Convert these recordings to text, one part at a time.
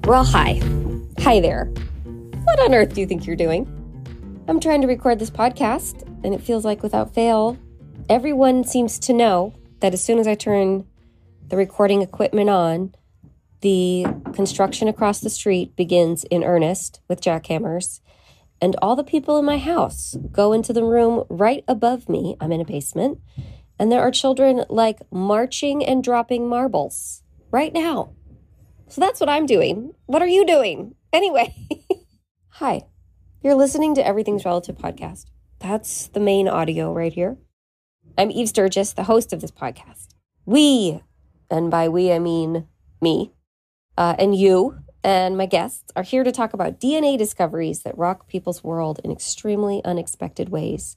Well, hi. Hi there. What on earth do you think you're doing? I'm trying to record this podcast, and it feels like without fail, everyone seems to know that as soon as I turn the recording equipment on, the construction across the street begins in earnest with jackhammers, and all the people in my house go into the room right above me. I'm in a basement, and there are children like marching and dropping marbles right now. So that's what I'm doing. What are you doing? Anyway, hi. You're listening to Everything's Relative podcast. That's the main audio right here. I'm Eve Sturgis, the host of this podcast. We, and by we I mean me, and you and my guests are here to talk about DNA discoveries that rock people's world in extremely unexpected ways.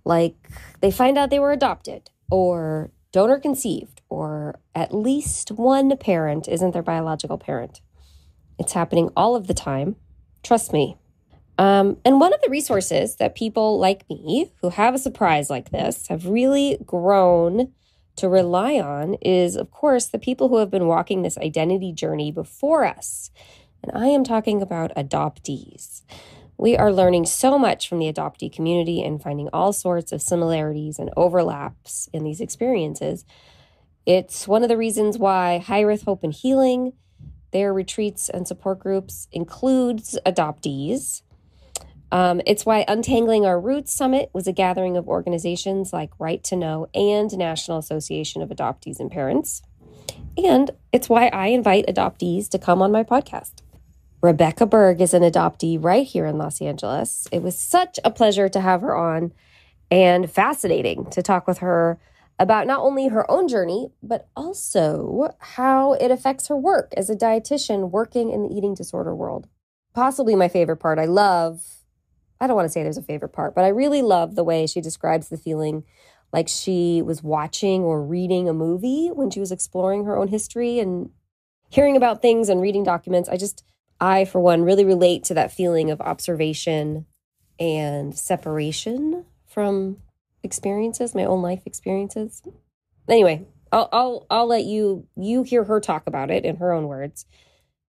Like they find out they were adopted, or donor conceived, or at least one parent isn't their biological parent. It's happening all of the time. Trust me. And one of the resources that people like me who have a surprise like this have really grown to rely on is, of course, the people who have been walking this identity journey before us. And I am talking about adoptees. We are learning so much from the adoptee community and finding all sorts of similarities and overlaps in these experiences. It's one of the reasons why High Earth Hope and Healing, their retreats and support groups, includes adoptees. It's why Untangling Our Roots Summit was a gathering of organizations like Right to Know and National Association of Adoptees and Parents. And it's why I invite adoptees to come on my podcast. Rebecca Berg is an adoptee right here in Los Angeles. It was such a pleasure to have her on and fascinating to talk with her about not only her own journey, but also how it affects her work as a dietitian working in the eating disorder world. Possibly my favorite part. I don't want to say there's a favorite part, but I really love the way she describes the feeling like she was watching or reading a movie when she was exploring her own history and hearing about things and reading documents. I, for one, really relate to that feeling of observation and separation from experiences, my own life experiences. Anyway, I'll let you hear her talk about it in her own words.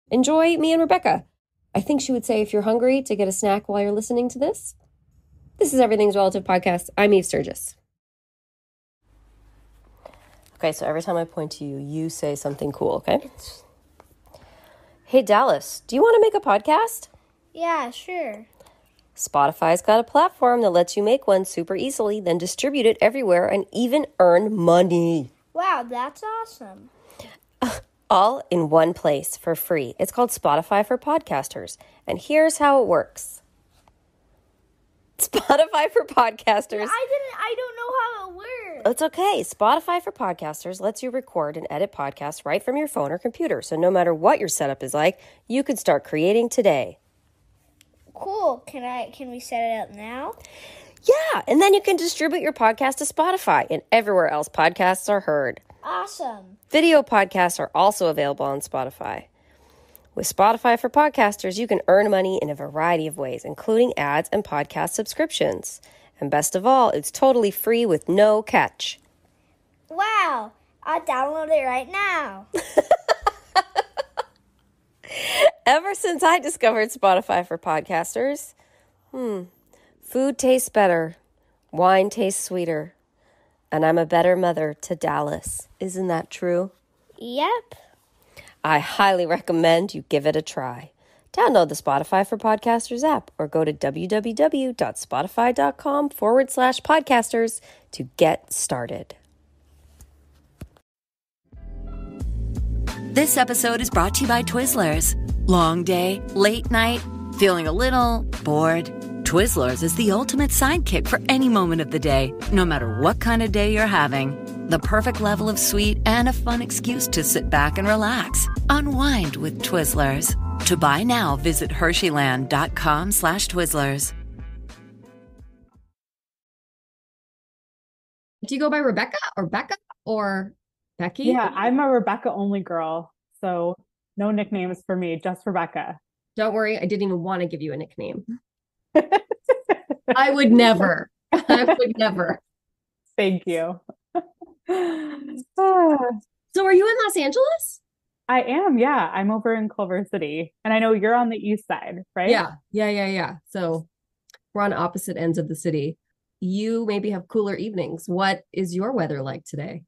Enjoy me and Rebecca. I think she would say if you're hungry to get a snack while you're listening to this. This is Everything's Relative podcast. I'm Eve Sturgis. Okay, so every time I point to you, you say something cool, okay? Hey, Dallas, do you want to make a podcast? Yeah, sure. Spotify's got a platform that lets you make one super easily, then distribute it everywhere and even earn money. Wow, that's awesome. All in one place for free. It's called Spotify for Podcasters. And here's how it works. Spotify for Podcasters. I don't know how it works. It's okay. Spotify for Podcasters lets you record and edit podcasts right from your phone or computer. So no matter what your setup is like, you can start creating today. Cool. Can we set it up now? Yeah, and then you can distribute your podcast to Spotify and everywhere else podcasts are heard. Awesome. Video podcasts are also available on Spotify. With Spotify for Podcasters, you can earn money in a variety of ways, including ads and podcast subscriptions. And best of all, it's totally free with no catch. Wow. I'll download it right now. Ever since I discovered Spotify for Podcasters, food tastes better, wine tastes sweeter, and I'm a better mother to Dallas. Isn't that true? Yep. I highly recommend you give it a try. Download the Spotify for Podcasters app or go to www.spotify.com/podcasters to get started. This episode is brought to you by Twizzlers. Long day, late night, feeling a little bored? Twizzlers is the ultimate sidekick for any moment of the day, no matter what kind of day you're having. The perfect level of sweet and a fun excuse to sit back and relax. Unwind with Twizzlers. To buy now, visit Hersheyland.com/Twizzlers. Do you go by Rebecca or Becca or Becky? Yeah, I'm a Rebecca only girl. So no nicknames for me, just Rebecca. Don't worry, I didn't even want to give you a nickname. I would never. Thank you. So are you in Los Angeles? I am. Yeah. I'm over in Culver City. And I know you're on the east side, right? Yeah. So we're on opposite ends of the city. You maybe have cooler evenings. What is your weather like today?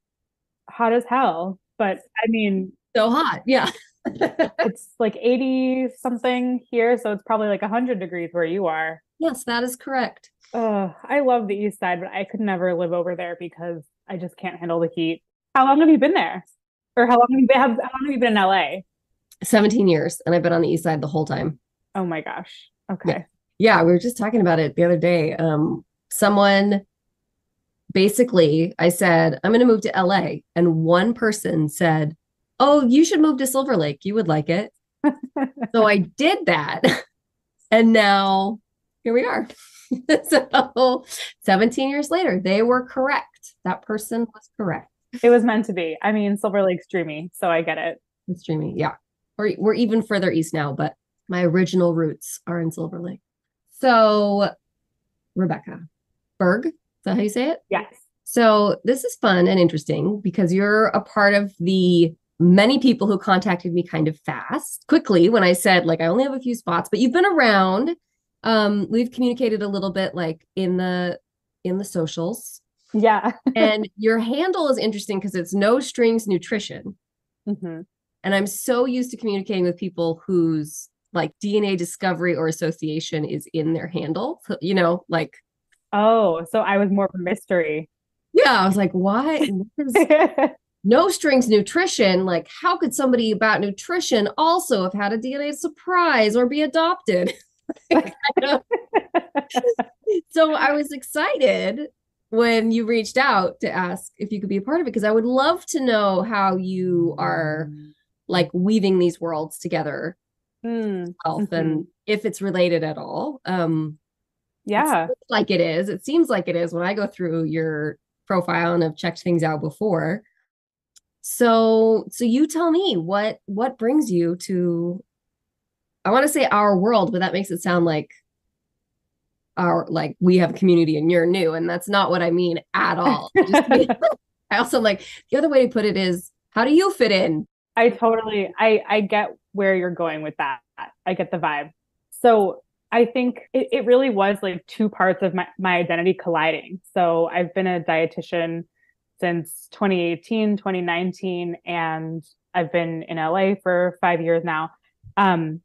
Hot as hell. But I mean, So hot. Yeah. it's like 80 something here. So it's probably like 100 degrees where you are. Yes, that is correct. I love the east side, but I could never live over there because I just can't handle the heat. How long have you been there? Or how long have you been in LA? 17 years, and I've been on the east side the whole time. Oh my gosh. Yeah. Okay. Yeah, we were just talking about it the other day. Someone basically, I said, I'm going to move to LA. And one person said, oh, you should move to Silver Lake. You would like it. So I did that. And now here we are. So 17 years later, they were correct. That person was correct. It was meant to be. I mean, Silver Lake's dreamy, so I get it. It's dreamy. Yeah. We're even further east now, but my original roots are in Silver Lake. So, Rebecca, Berg, is that how you say it? Yes. So, this is fun and interesting because you're a part of the many people who contacted me kind of quickly when I said, like, I only have a few spots, but you've been around. We've communicated a little bit like in the socials. Yeah. And your handle is interesting because it's No Strings Nutrition. Mm-hmm. And I'm so used to communicating with people whose like DNA discovery or association is in their handle. So, like. Oh, so I was more of a mystery. Yeah, I was like, what? No Strings Nutrition? Like, how could somebody about nutrition also have had a DNA surprise or be adopted? So I was excited when you reached out to ask if you could be a part of it, because I would love to know how you are like weaving these worlds together and if it's related at all. Yeah. It seems like it is when I go through your profile and have checked things out before. So you tell me what brings you to, I want to say our world, but that makes it sound like we have a community and you're new, and that's not what I mean at all. I also like the other way to put it is, how do you fit in? I get where you're going with that. I get the vibe. So I think it really was like two parts of my identity colliding. So I've been a dietitian since 2018, 2019, and I've been in LA for 5 years now. And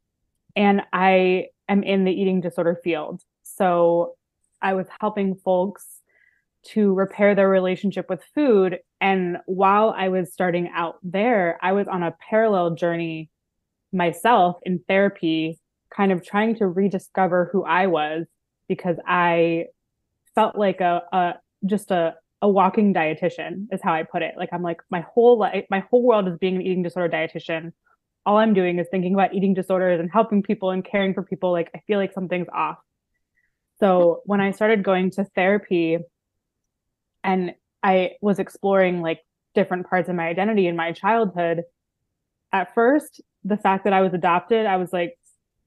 I am in the eating disorder field. So I was helping folks to repair their relationship with food. And while I was starting out there, I was on a parallel journey myself in therapy, kind of trying to rediscover who I was, because I felt like just a walking dietitian is how I put it. Like, I'm like, my whole world is being an eating disorder dietitian. All I'm doing is thinking about eating disorders and helping people and caring for people. Like, I feel like something's off. So when I started going to therapy and I was exploring like different parts of my identity in my childhood, at first, the fact that I was adopted, I was like,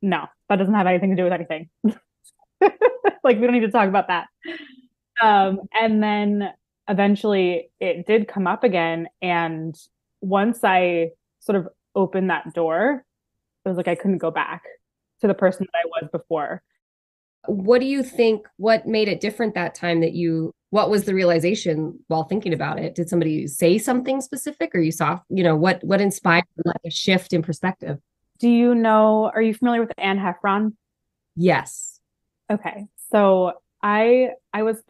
no, that doesn't have anything to do with anything. Like, we don't need to talk about that. And then eventually it did come up again. And once I sort of opened that door, it was like I couldn't go back to the person that I was before. What do you think, what made it different that time what was the realization while thinking about it? Did somebody say something specific, or you saw, what inspired like a shift in perspective? Are you familiar with Anne Heffron? Yes. Okay. So I was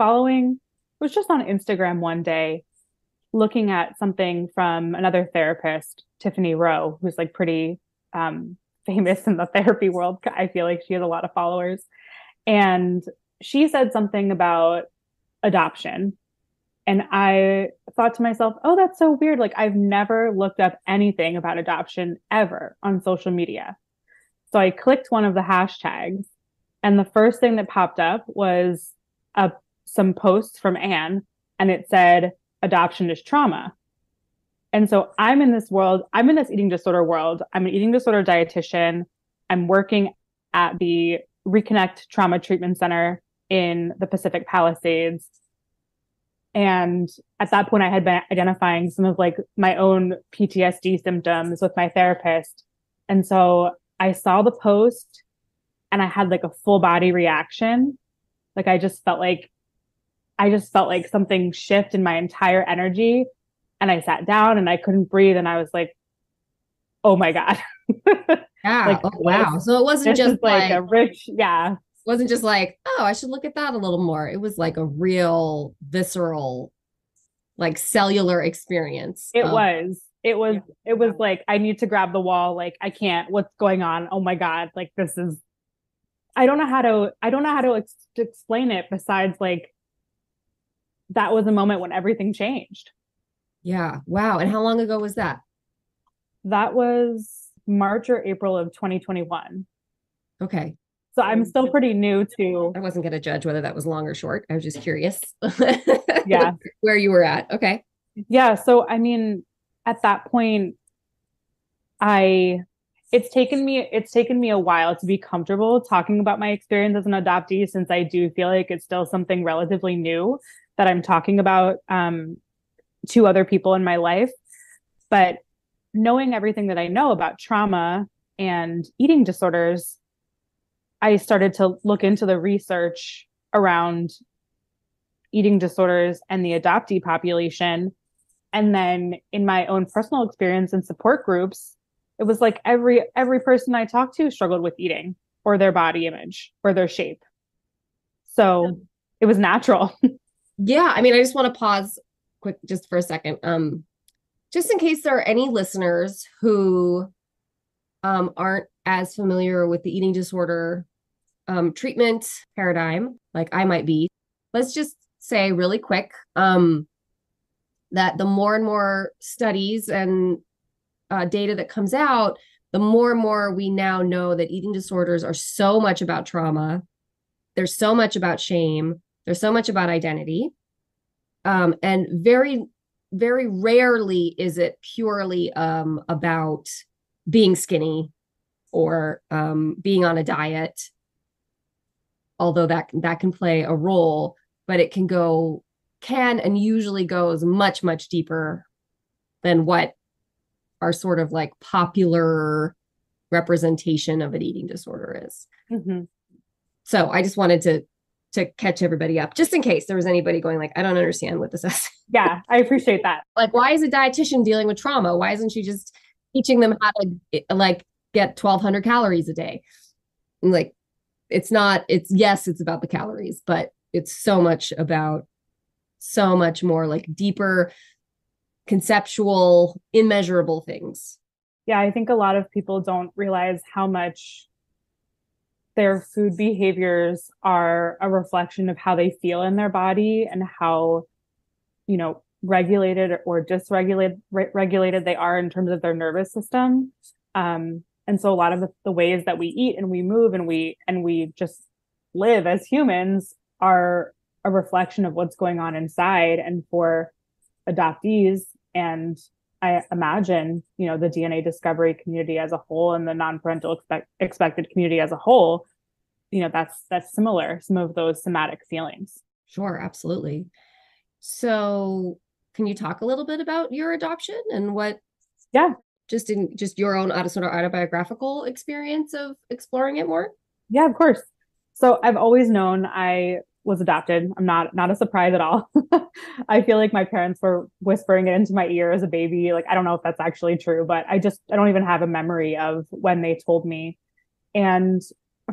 just on Instagram one day, looking at something from another therapist, Tiffany Rowe, who's like pretty famous in the therapy world. I feel like she has a lot of followers. And she said something about adoption. And I thought to myself, oh, that's so weird. Like, I've never looked up anything about adoption ever on social media. So I clicked one of the hashtags, and the first thing that popped up was some posts from Anne, and it said, adoption is trauma. And so I'm in this eating disorder world. I'm an eating disorder dietitian. I'm working at the Reconnect Trauma Treatment Center in the Pacific Palisades. And at that point, I had been identifying some of like my own PTSD symptoms with my therapist. And so I saw the post and I had like a full body reaction. Like I just felt like something shift in my entire energy. And I sat down and I couldn't breathe. And I was like, oh my God. Yeah. Like, Oh, wow. So it wasn't this just is like a rich, yeah. wasn't just like, oh, I should look at that a little more. It was like a real visceral, like cellular experience It of, was. It was like, I need to grab the wall. Like, I can't, what's going on? Oh my God. Like, this is, I don't know how to explain it besides like, that was a moment when everything changed. yeah. Wow. And how long ago was that? That was March or April of 2021. Okay. So I'm still pretty new to, I wasn't going to judge whether that was long or short. I was just curious yeah. where you were at. Okay. Yeah. So, I mean, at that point, I, it's taken me a while to be comfortable talking about my experience as an adoptee, since I do feel like it's still something relatively new that I'm talking about to other people in my life. But knowing everything that I know about trauma and eating disorders, I started to look into the research around eating disorders and the adoptee population. And then in my own personal experience and support groups, it was like every person I talked to struggled with eating or their body image or their shape. So it was natural. Yeah. I mean, I just want to pause quick just for a second. Just in case there are any listeners who aren't as familiar with the eating disorder treatment paradigm, like I might be, let's just say really quick that the more and more studies and data that comes out, the more and more we now know that eating disorders are so much about trauma. There's so much about shame. There's so much about identity. And very, very rarely is it purely about being skinny or being on a diet, although that can play a role, but it can and usually goes much, much deeper than what our sort of like popular representation of an eating disorder is. Mm-hmm. So I just wanted to catch everybody up, just in case there was anybody going like, I don't understand what this is. Yeah, I appreciate that. Like, why is a dietitian dealing with trauma? Why isn't she just teaching them how to like get 1,200 calories a day? And like, it's not, yes, it's about the calories, but it's so much more like deeper, conceptual, immeasurable things. Yeah, I think a lot of people don't realize how much their food behaviors are a reflection of how they feel in their body and how, regulated or dysregulated they are in terms of their nervous system. And so a lot of the ways that we eat and we move and we just live as humans are a reflection of what's going on inside. And for adoptees, and I imagine, the DNA discovery community as a whole and the non-parental expected community as a whole, that's similar, some of those somatic feelings. Sure, absolutely. So can you talk a little bit about your adoption and what, just your own sort of autobiographical experience of exploring it more? Yeah, of course. So I've always known I was adopted. I'm not a surprise at all. I feel like my parents were whispering it into my ear as a baby. Like, I don't know if that's actually true, but I don't even have a memory of when they told me. And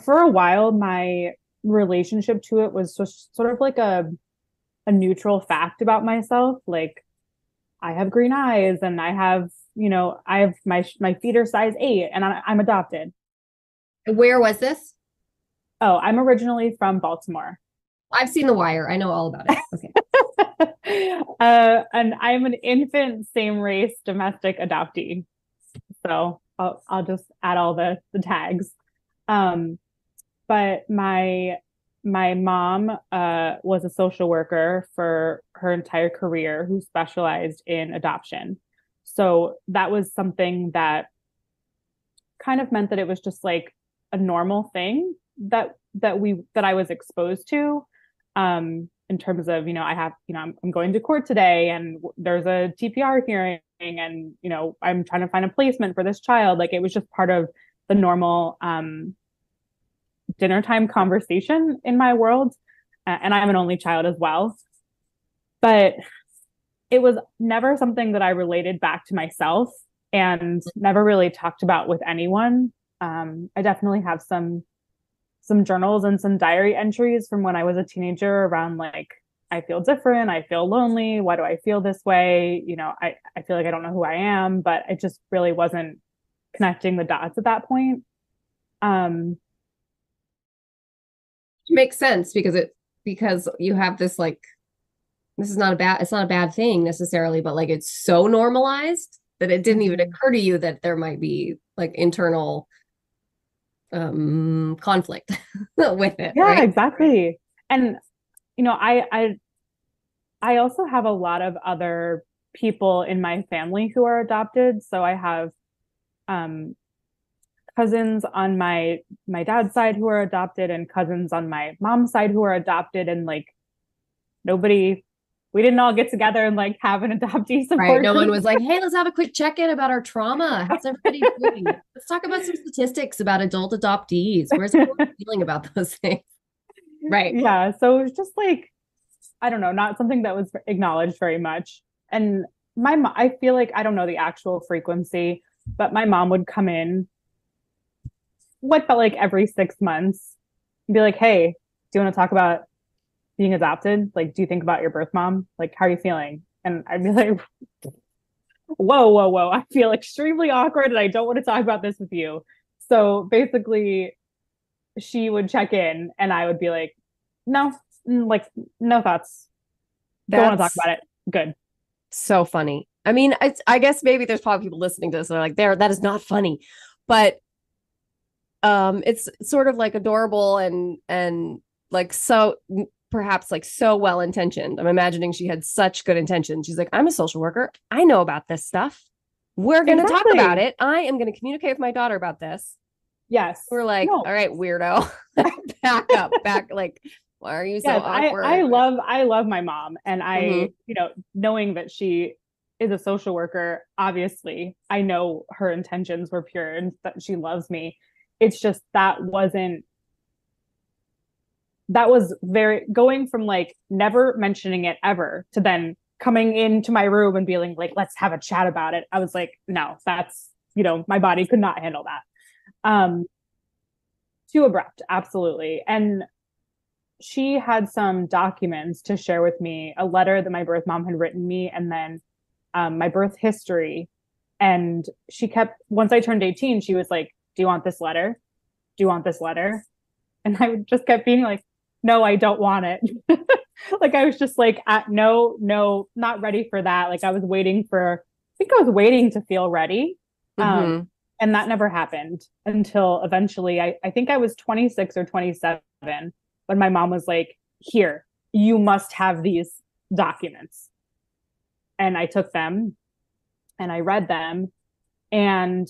for a while, my relationship to it was just sort of like a neutral fact about myself. Like, I have green eyes and I have my feet are size 8 and I'm adopted. Where was this? Oh, I'm originally from Baltimore. I've seen The Wire. I know all about it. Okay. And I'm an infant same race domestic adoptee. So I'll just add all the tags. But my mom was a social worker for her entire career who specialized in adoption. So that was something that kind of meant that it was just like a normal thing that I was exposed to. in terms of, I have, I'm going to court today and there's a TPR hearing and, I'm trying to find a placement for this child. Like it was just part of the normal dinner time conversation in my world. And I'm an only child as well. But it was never something that I related back to myself and never really talked about with anyone. I definitely have some journals and some diary entries from when I was a teenager around like, I feel different. I feel lonely. Why do I feel this way? I feel like I don't know who I am, but I just really wasn't connecting the dots at that point. Makes sense because you have this like, it's not a bad thing necessarily, but like it's so normalized that it didn't even occur to you that there might be like internal conflict with it. Yeah, right? exactly. And I also have a lot of other people in my family who are adopted. So I have cousins on my dad's side who are adopted and cousins on my mom's side who are adopted, and like we didn't all get together and like have an adoptee support Right. No group. one was like, hey, let's have a quick check-in about our trauma. How's everybody doing? Let's talk about some statistics about adult adoptees. Where's everyone feeling about those things? Right. Yeah. So it was just like, I don't know, not something that was acknowledged very much. And I feel like, I don't know the actual frequency, but my mom would come in what felt like every 6 months and be like, hey, do you want to talk about being adopted? Like, do you think about your birth mom? Like, how are you feeling? And I'd be like, whoa. I feel extremely awkward and I don't want to talk about this with you. So basically, she would check in and I would be like, no, like, no thoughts. Don't want to talk about it. Good. So funny. I mean, I guess maybe there's probably people listening to this and they're like, that is not funny. But it's sort of like adorable and like so perhaps like so well intentioned. I'm imagining she had such good intention. She's like, I'm a social worker. I know about this stuff. We're going to talk about it. I am going to communicate with my daughter about this. Yes. We're like, all right, weirdo. back. Like, why are you so awkward? I love my mom. And I, knowing that she is a social worker, obviously, I know her intentions were pure and that she loves me. It's just that was very going from like never mentioning it ever to then coming into my room and being like, let's have a chat about it. I was like, no, that's, my body could not handle that. Too abrupt. Absolutely. And she had some documents to share with me, a letter that my birth mom had written me, and then my birth history. And she kept, once I turned 18, she was like, do you want this letter? Do you want this letter? And I just kept being like, no, I don't want it. Like, I was just like, no, not ready for that. Like I was waiting to feel ready. And that never happened until eventually, I think I was 26 or 27 when my mom was like, here, you must have these documents. And I took them and I read them, and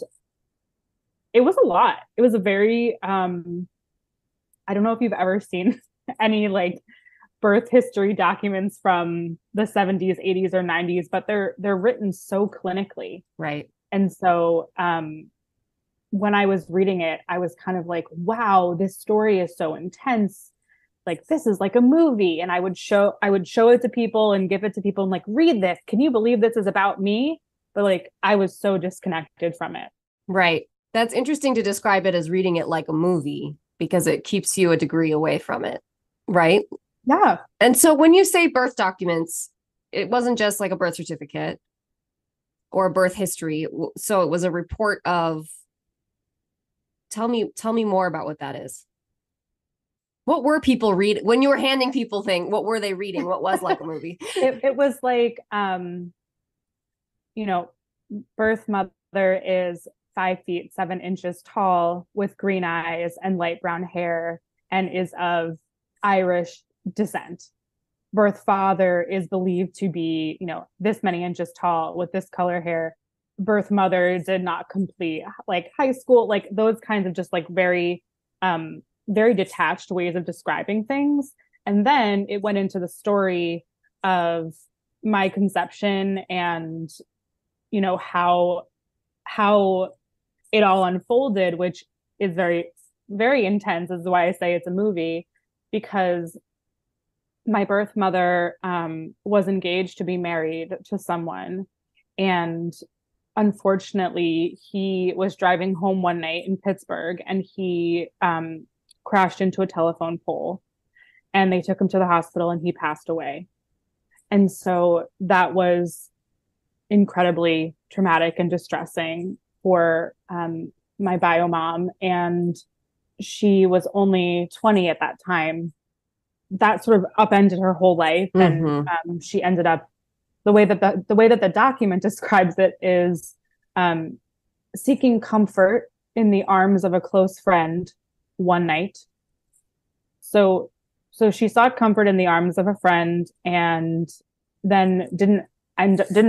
it was a lot. It was a very, I don't know if you've ever seen any like birth history documents from the 70s, 80s, or 90s, but they're written so clinically. Right. And so when I was reading it, I was kind of like, wow, this story is so intense. Like, this is like a movie. And I would show it to people and give it to people and like, read this. Can you believe this is about me? But like, I was so disconnected from it. Right. That's interesting to describe it as reading it like a movie because it keeps you a degree away from it. Right. Yeah. And so when you say birth documents, it wasn't just like a birth certificate or a birth history. So it was a report of, tell me more about what that is. What were people reading when you were handing people things? What were they reading? What was like a movie? It was like, birth mother is 5 feet 7 inches tall with green eyes and light brown hair and is of Irish descent. Birth father is believed to be, this many inches tall with this color hair. Birth mother did not complete like high school, like those kinds of just like very, very detached ways of describing things. And then it went into the story of my conception and, you know, how it all unfolded, which is very, very intense. This is why I say it's a movie, because my birth mother was engaged to be married to someone. And unfortunately, he was driving home one night in Pittsburgh and he crashed into a telephone pole. And they took him to the hospital and he passed away. And so that was incredibly traumatic and distressing for my bio mom. And she was only 20 at that time. That sort of upended her whole life. Mm-hmm. And she ended up, the way that the document describes it is seeking comfort in the arms of a close friend one night. So she sought comfort in the arms of a friend, and then didn't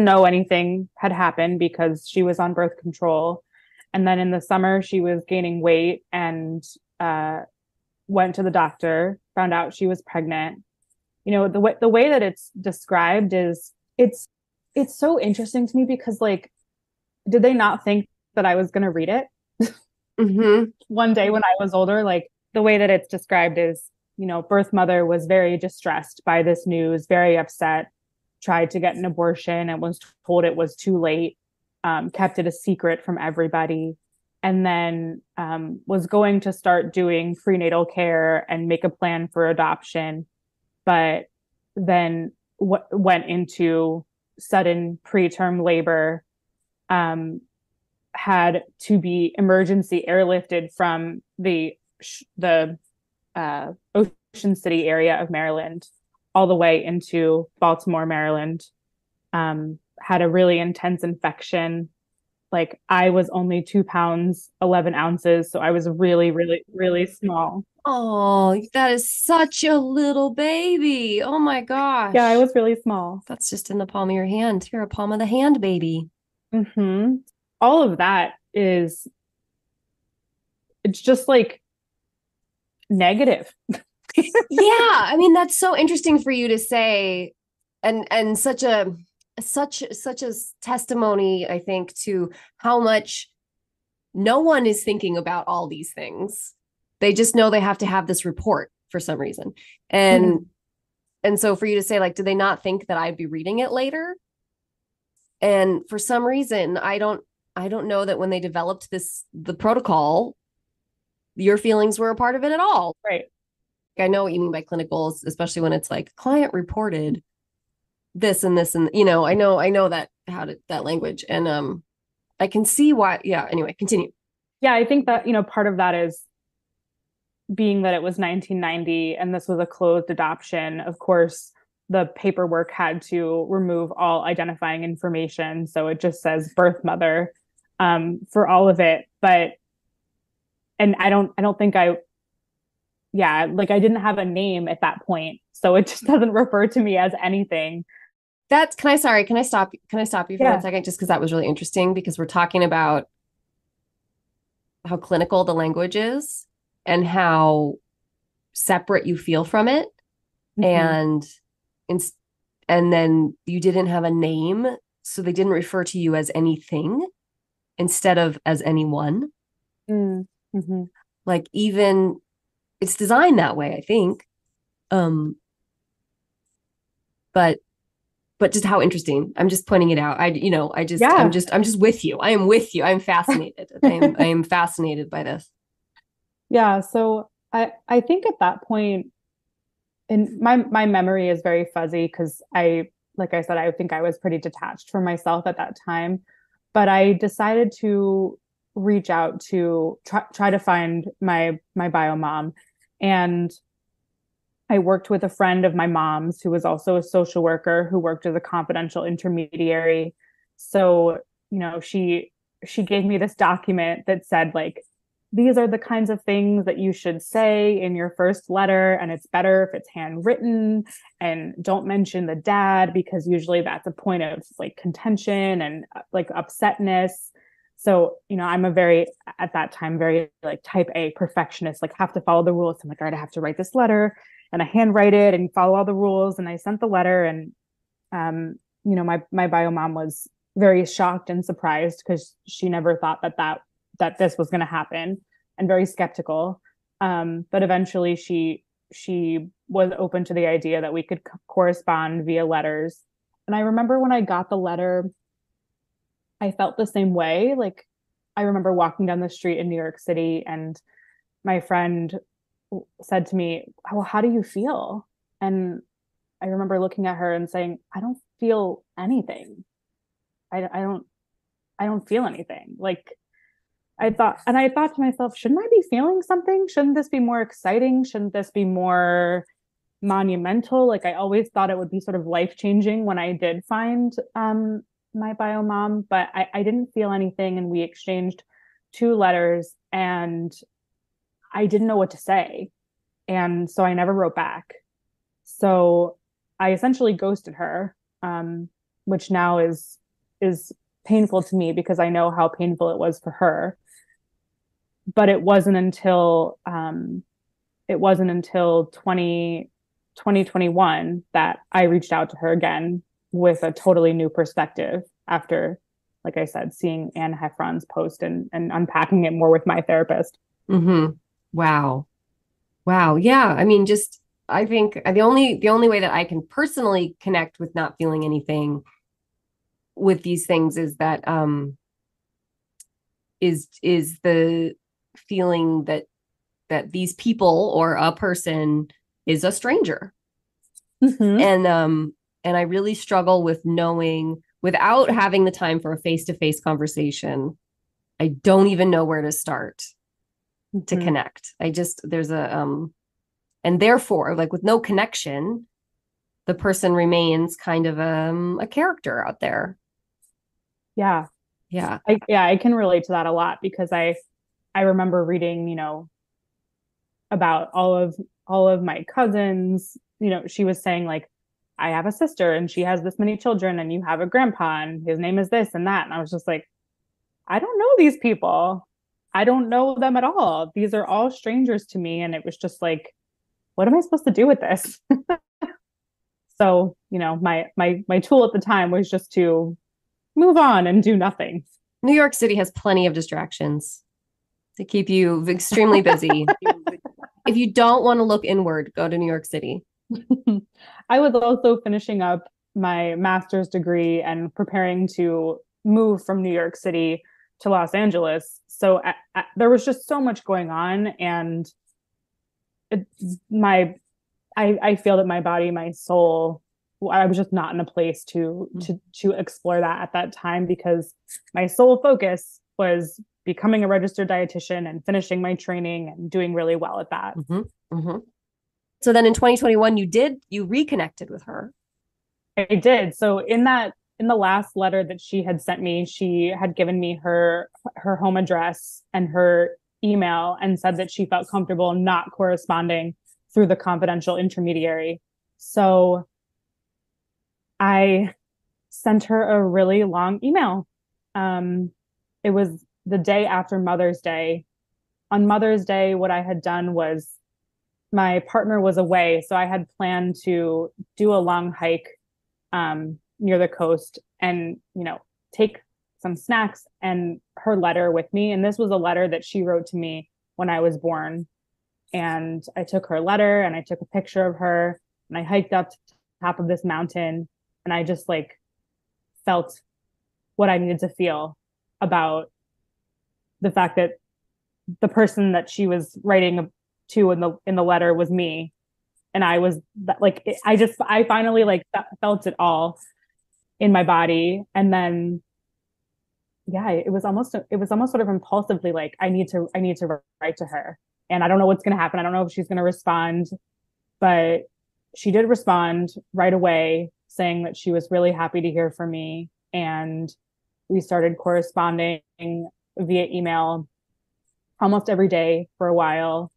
know anything had happened because she was on birth control. And then in the summer, she was gaining weight and went to the doctor, found out she was pregnant. You know, the way that it's described is it's so interesting to me because, like, did they not think that I was going to read it Mm-hmm. one day when I was older? Like, the way that it's described is, you know, birth mother was very distressed by this news, very upset, tried to get an abortion and was told it was too late, kept it a secret from everybody, and then was going to start doing prenatal care and make a plan for adoption, but then went into sudden preterm labor, had to be emergency airlifted from the Ocean City area of Maryland all the way into Baltimore, Maryland. Had a really intense infection. Like, I was only 2 pounds, 11 ounces. So I was really, really, really small. Oh, that is such a little baby. Oh my gosh. Yeah, I was really small. That's just in the palm of your hand. You're a palm of the hand baby. Mm-hmm. All of that it's just like negative. Yeah, I mean, that's so interesting for you to say, and such a testimony, I think, to how much no one is thinking about all these things. They just know they have to have this report for some reason. And so for you to say, like, did they not think that I'd be reading it later? And for some reason, I don't know that when they developed the protocol, your feelings were a part of it at all. Right. I know what you mean by clinicals, especially when it's like client reported this and this, and, you know, I know that that language, and I can see why. Yeah. Anyway, continue. Yeah, I think that, you know, part of that is being that it was 1990 and this was a closed adoption. Of course, the paperwork had to remove all identifying information, so it just says birth mother for all of it. But and I don't think I didn't have a name at that point, so it just doesn't refer to me as anything. Can I stop you for 1 second, just because that was really interesting, because we're talking about how clinical the language is and how separate you feel from it. Mm-hmm. And then you didn't have a name, so they didn't refer to you as anything instead of as anyone. Mm-hmm. Like, even it's designed that way, I think. But just how interesting. I'm just pointing it out. I'm just with you. I am with you. I'm fascinated. I am fascinated by this. Yeah. So I think at that point, and my memory is very fuzzy because like I said, I think I was pretty detached from myself at that time, but I decided to reach out to try to find my bio mom. And I worked with a friend of my mom's who was also a social worker who worked as a confidential intermediary. So, you know, she gave me this document that said, like, these are the kinds of things that you should say in your first letter, and it's better if it's handwritten, and don't mention the dad because usually that's a point of like contention and like upsetness. So, you know, I'm at that time, very like type A perfectionist, like have to follow the rules. So I'm like, all right, I have to write this letter. and I handwrite it and follow all the rules. And I sent the letter, and my bio mom was very shocked and surprised because she never thought that this was going to happen, and very skeptical. But eventually she was open to the idea that we could correspond via letters. And I remember when I got the letter, I felt the same way. Like, I remember walking down the street in New York City, and my friend said to me, "Well, how do you feel?" And I remember looking at her and saying, "I don't feel anything. I don't feel anything." Like, I thought to myself, shouldn't I be feeling something? Shouldn't this be more exciting? Shouldn't this be more monumental? Like, I always thought it would be sort of life-changing when I did find my bio mom, but I didn't feel anything. And we exchanged 2 letters, and I didn't know what to say. And so I never wrote back. So I essentially ghosted her, which now is painful to me because I know how painful it was for her. But it wasn't until 2021 that I reached out to her again with a totally new perspective after, like I said, seeing Anne Heffron's post and unpacking it more with my therapist. Mm-hmm. Wow. Yeah. I mean, I think the only way that I can personally connect with not feeling anything with these things is that is the feeling that these people or a person is a stranger. Mm-hmm. And I really struggle with knowing, without having the time for a face-to-face conversation, I don't even know where to start to connect. And therefore, like, with no connection, the person remains kind of a character out there. Yeah. Yeah. I can relate to that a lot because I remember reading, about all of my cousins. She was saying, like, I have a sister and she has this many children, and you have a grandpa and his name is this and that. And I was just like, I don't know these people. I don't know them at all. These are all strangers to me. And it was just like, what am I supposed to do with this? So, my tool at the time was just to move on and do nothing. New York City has plenty of distractions to keep you extremely busy. If you don't want to look inward, go to New York City. I was also finishing up my master's degree and preparing to move from New York City to Los Angeles. So there was just so much going on, and I feel that my body, my soul, I was just not in a place to explore that at that time, because my sole focus was becoming a registered dietitian and finishing my training and doing really well at that. Mm-hmm. Mm-hmm. So then in 2021, you reconnected with her. I did. So in the last letter that she had sent me, she had given me her home address and her email and said that she felt comfortable not corresponding through the confidential intermediary. So I sent her a really long email. It was the day after Mother's Day. On Mother's Day, what I had done was, my partner was away, so I had planned to do a long hike near the coast and, take some snacks and her letter with me. And this was a letter that she wrote to me when I was born. And I took her letter and I took a picture of her, and I hiked up to the top of this mountain, and I just felt what I needed to feel about the fact that the person that she was writing to in the letter was me. And I was I finally felt it all in my body. And then, yeah, it was almost sort of impulsively, like, I need to write to her, and I don't know what's going to happen. I don't know if she's going to respond, but she did respond right away, saying that she was really happy to hear from me. And we started corresponding via email almost every day for a while,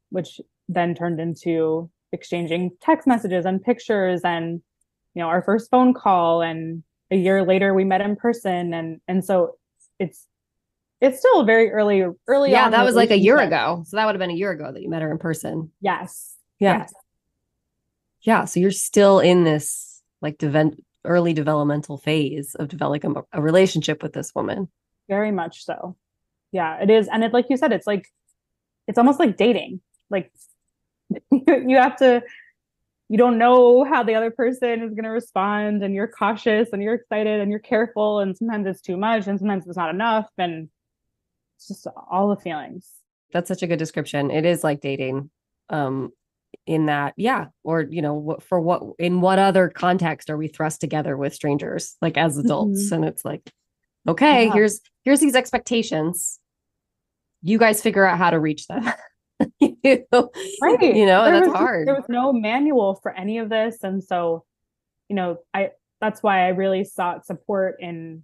which then turned into exchanging text messages and pictures and, our first phone call. And a year later we met in person. And so it's still very early. Yeah, that was like a year ago. So that would have been a year ago that you met her in person. Yes. Yeah. Yes. Yeah. So you're still in this like early developmental phase of developing a relationship with this woman. Very much so. Yeah, it is. And it, like you said, it's like, it's almost like dating. Like you have to, you don't know how the other person is going to respond, and you're cautious and you're excited and you're careful. And sometimes it's too much and sometimes it's not enough. And it's just all the feelings. That's such a good description. It is like dating. In that, yeah, or in what other context are we thrust together with strangers like as adults? Mm-hmm. And it's like, okay, Yeah. here's these expectations, you guys figure out how to reach them. Right. And that's hard. There was no manual for any of this. And so, that's why I really sought support, and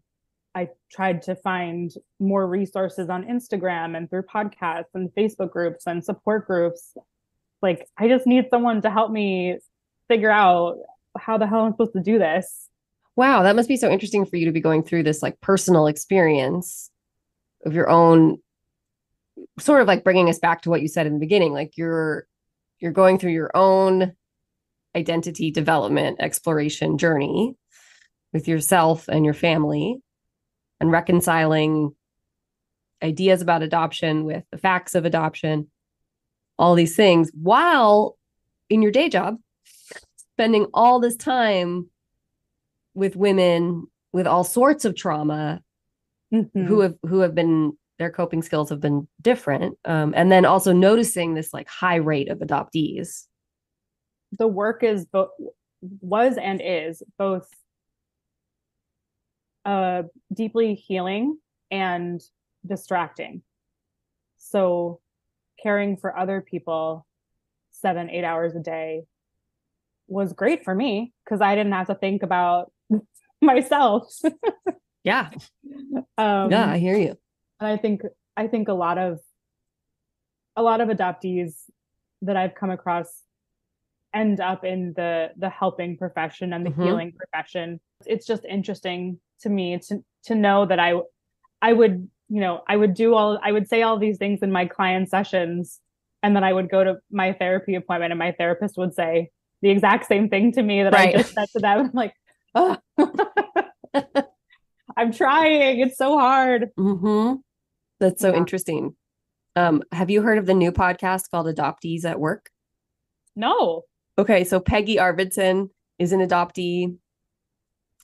I tried to find more resources on Instagram and through podcasts and Facebook groups and support groups. Like, I just need someone to help me figure out how the hell I'm supposed to do this. Wow, that must be so interesting for you to be going through this like personal experience of your own, sort of like bringing us back to what you said in the beginning. Like you're going through your own identity development exploration journey with yourself and your family, and reconciling ideas about adoption with the facts of adoption, all these things, while in your day job, spending all this time with women with all sorts of trauma, Mm-hmm. who have been, their coping skills have been different. And then also noticing this like high rate of adoptees. The work was and is both deeply healing and distracting. So caring for other people 7-8 hours a day was great for me because I didn't have to think about myself. Yeah. Yeah, I hear you. And I think a lot of adoptees that I've come across end up in the helping profession and the healing profession. It's just interesting to me to know that I would, I would say all these things in my client sessions, and then I would go to my therapy appointment and my therapist would say the exact same thing to me that I just said to them. I'm like, oh. I'm trying. It's so hard. Mm-hmm. That's so interesting. Have you heard of the new podcast called Adoptees at Work? No. Okay, so Peggy Arvidsson is an adoptee,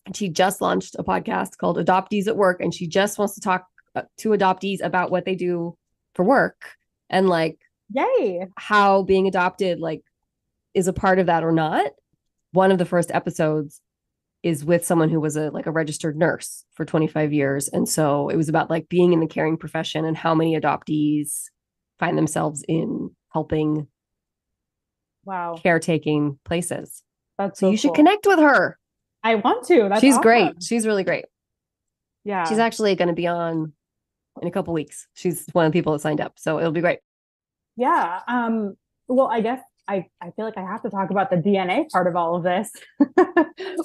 and she just launched a podcast called Adoptees at Work, and she just wants to talk to adoptees about what they do for work and like, yay, how being adopted like is a part of that or not. One of the first episodes is with someone who was a registered nurse for 25 years. And so it was about like being in the caring profession and how many adoptees find themselves in helping caretaking places. That's so you should connect with her. I want to. She's awesome. Great. She's really great. Yeah. She's actually going to be on in a couple weeks. She's one of the people that signed up. So it'll be great. Yeah. Well, I guess I feel like I have to talk about the DNA part of all of this,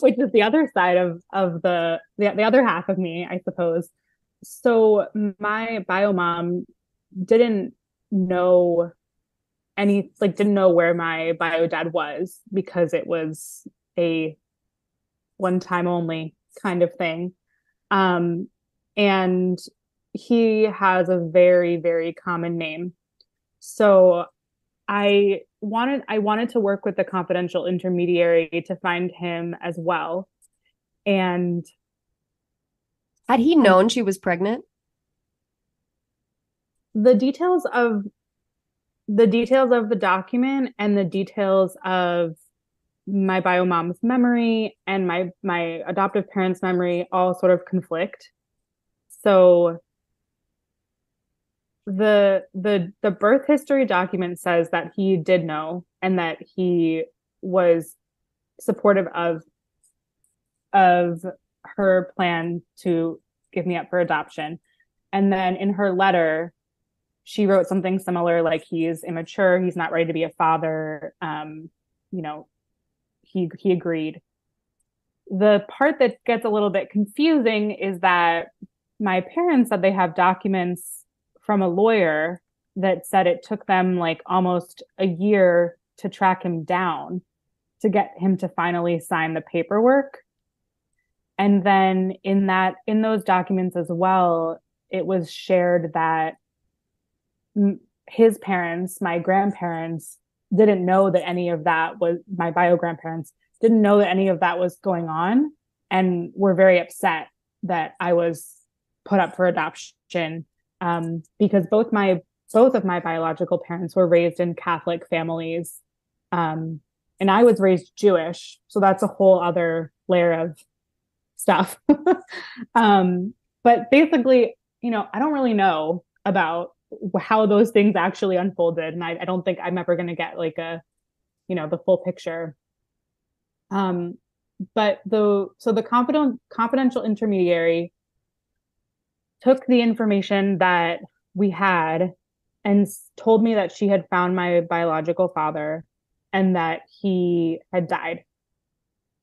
which is the other side of the other half of me, I suppose. So my bio mom didn't know didn't know where my bio dad was because it was a one time only kind of thing. And he has a very, very common name. So I wanted to work with the confidential intermediary to find him as well. And had he known she was pregnant? The details of the document and the details of my bio mom's memory and my adoptive parents' memory all sort of conflict. So the birth history document says that he did know and that he was supportive of her plan to give me up for adoption. And then in her letter, she wrote something similar, like he's immature, he's not ready to be a father. He agreed. The part that gets a little bit confusing is that my parents said they have documents from a lawyer that said it took them like almost a year to track him down to get him to finally sign the paperwork. And then in those documents as well, it was shared that his parents, my grandparents, didn't know that any of that was, my bio grandparents didn't know that any of that was going on, and were very upset that I was put up for adoption, because both of my biological parents were raised in Catholic families, and I was raised Jewish, so that's a whole other layer of stuff. But basically, I don't really know about how those things actually unfolded, and I don't think I'm ever going to get like the full picture. But the confidential intermediary took the information that we had and told me that she had found my biological father and that he had died.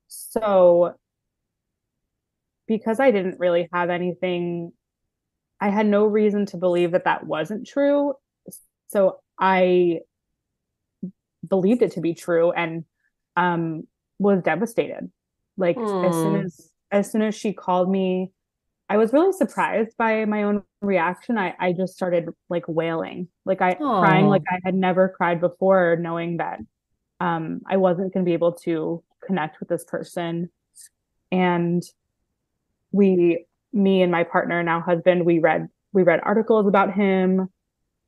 So because I didn't really have anything, I had no reason to believe that that wasn't true. So I believed it to be true, and was devastated. Like as soon as she called me, I was really surprised by my own reaction. I just started like wailing, crying like I had never cried before, knowing that I wasn't going to be able to connect with this person. And me and my partner, now husband, we read articles about him.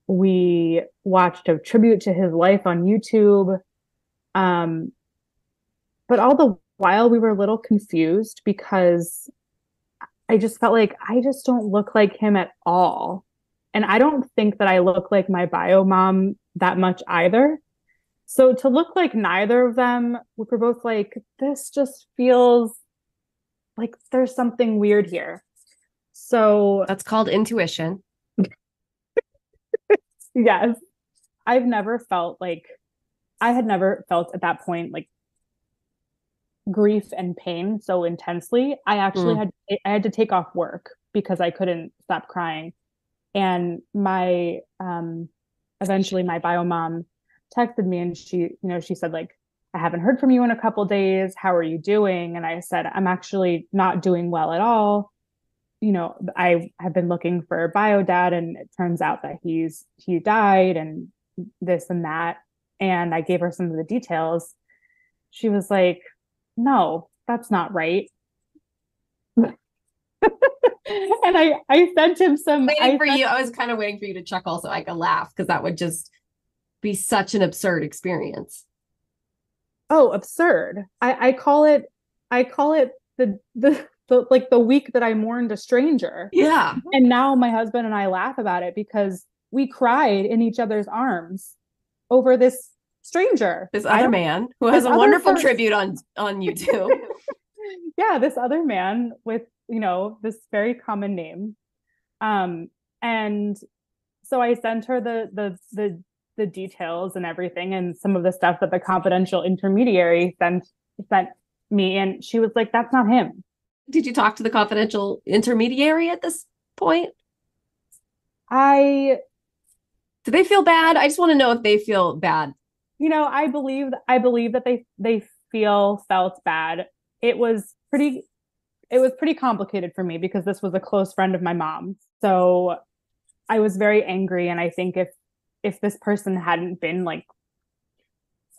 We watched a tribute to his life on YouTube. But all the while we were a little confused because I just felt like I just don't look like him at all. And I don't think that I look like my bio mom that much either. So to look like neither of them, we were both like, this just feels like there's something weird here. So that's called intuition. Yes. I had never felt at that point like grief and pain so intensely. I actually had to take off work because I couldn't stop crying. And my eventually my bio mom texted me, and she said, like, I haven't heard from you in a couple days. How are you doing? And I said, I'm actually not doing well at all. I have been looking for a bio dad, and it turns out that he died and this and that. And I gave her some of the details. She was like, no, that's not right. And I sent him some. I was kind of waiting for you to chuckle so I could laugh, because that would just be such an absurd experience. Oh, absurd. I call it the like the week that I mourned a stranger. Yeah. And now my husband and I laugh about it because we cried in each other's arms over this stranger. This other man who has a wonderful tribute on YouTube. Yeah, this other man with, this very common name. And so I sent her the details and everything, and some of the stuff that the confidential intermediary sent me, and she was like, that's not him. Did you talk to the confidential intermediary at this point? Do they feel bad? I just want to know if they feel bad. I believe that they felt bad. It was pretty complicated for me because this was a close friend of my mom's. So I was very angry, and I think if this person hadn't been like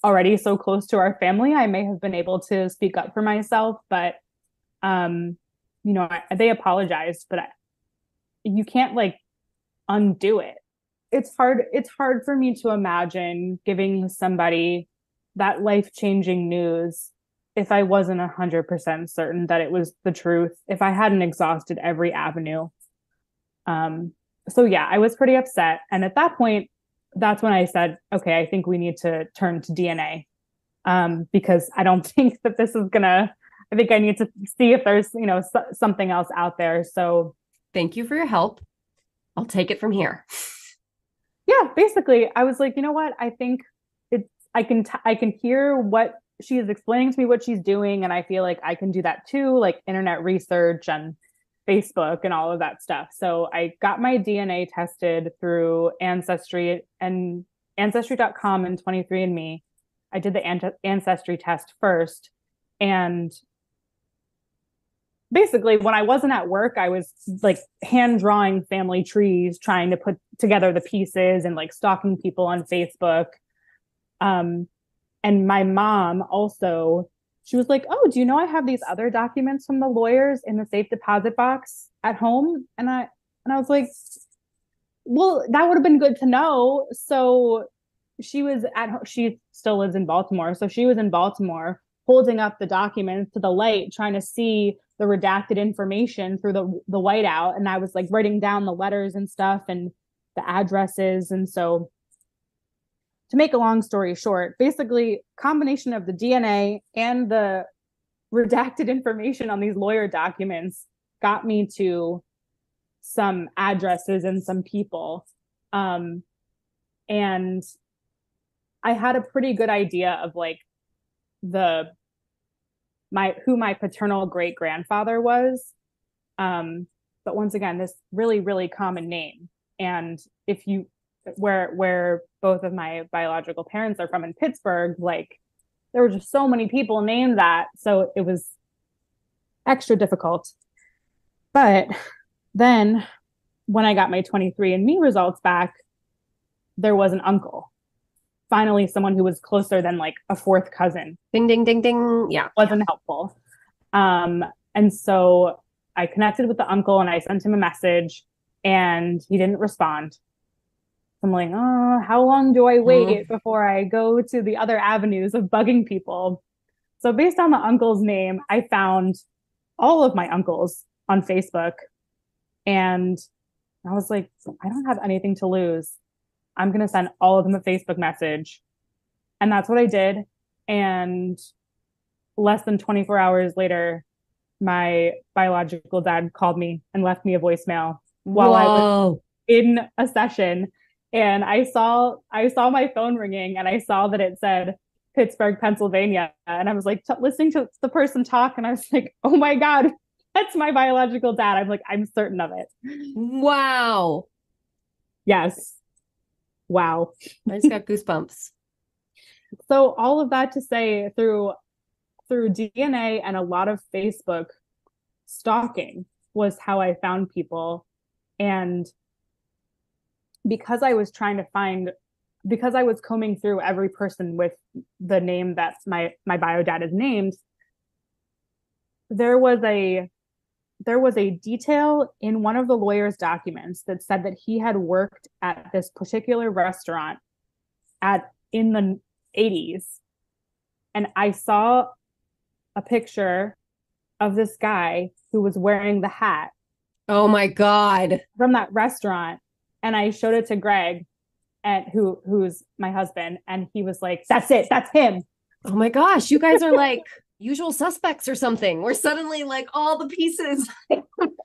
already so close to our family, I may have been able to speak up for myself. But they apologized, but you can't like undo it. It's hard for me to imagine giving somebody that life-changing news if I wasn't 100% certain that it was the truth, if I hadn't exhausted every avenue. So yeah, I was pretty upset. And at that point, that's when I said, okay, I think we need to turn to DNA, because I don't think that this is I think I need to see if there's, something else out there. So thank you for your help. I'll take it from here. Yeah, basically, I was like, you know what? I think I can hear what she is explaining to me, what she's doing. And I feel like I can do that too, like internet research and Facebook and all of that stuff. So I got my DNA tested through Ancestry and Ancestry.com and 23andMe. I did the ancestry test first. And basically, when I wasn't at work, I was like hand drawing family trees, trying to put together the pieces and like stalking people on Facebook. And my mom also, she was like, "Oh, do you know I have these other documents from the lawyers in the safe deposit box at home?" And I was like, "Well, that would have been good to know." So she was at home. She still lives in Baltimore. So she was in Baltimore holding up the documents to the light, trying to see the redacted information through the whiteout. And I was like writing down the letters and stuff and the addresses. And so to make a long story short, basically combination of the DNA and the redacted information on these lawyer documents got me to some addresses and some people. And I had a pretty good idea of like who my paternal great grandfather was. But once again, this really, really common name. And if you, where both of my biological parents are from in Pittsburgh, like there were just so many people named that. So it was extra difficult. But then when I got my 23andMe results back, there was an uncle. Finally, someone who was closer than like a fourth cousin. Ding, ding, ding, ding. Yeah. Wasn't helpful. And so I connected with the uncle and I sent him a message and he didn't respond. I'm like, oh, how long do I wait before I go to the other avenues of bugging people? So based on the uncle's name, I found all of my uncles on Facebook. And I was like, I don't have anything to lose. I'm going to send all of them a Facebook message. And that's what I did. And less than 24 hours later, my biological dad called me and left me a voicemail while I was in a session. And I saw my phone ringing and I saw that it said Pittsburgh, Pennsylvania. And I was like listening to the person talk and I was like, oh my God, that's my biological dad. I'm certain of it. Wow. Yes. Wow. I just got goosebumps. So all of that to say, through DNA and a lot of Facebook stalking was how I found people. And because I was combing through every person with the name that my bio dad is named, there was a detail in one of the lawyer's documents that said that he had worked at this particular restaurant in the 80s. And I saw a picture of this guy who was wearing the hat. Oh my God. From that restaurant. And I showed it to Greg, who's my husband. And he was like, that's it. That's him. Oh my gosh. You guys are like usual suspects or something. We're suddenly like all the pieces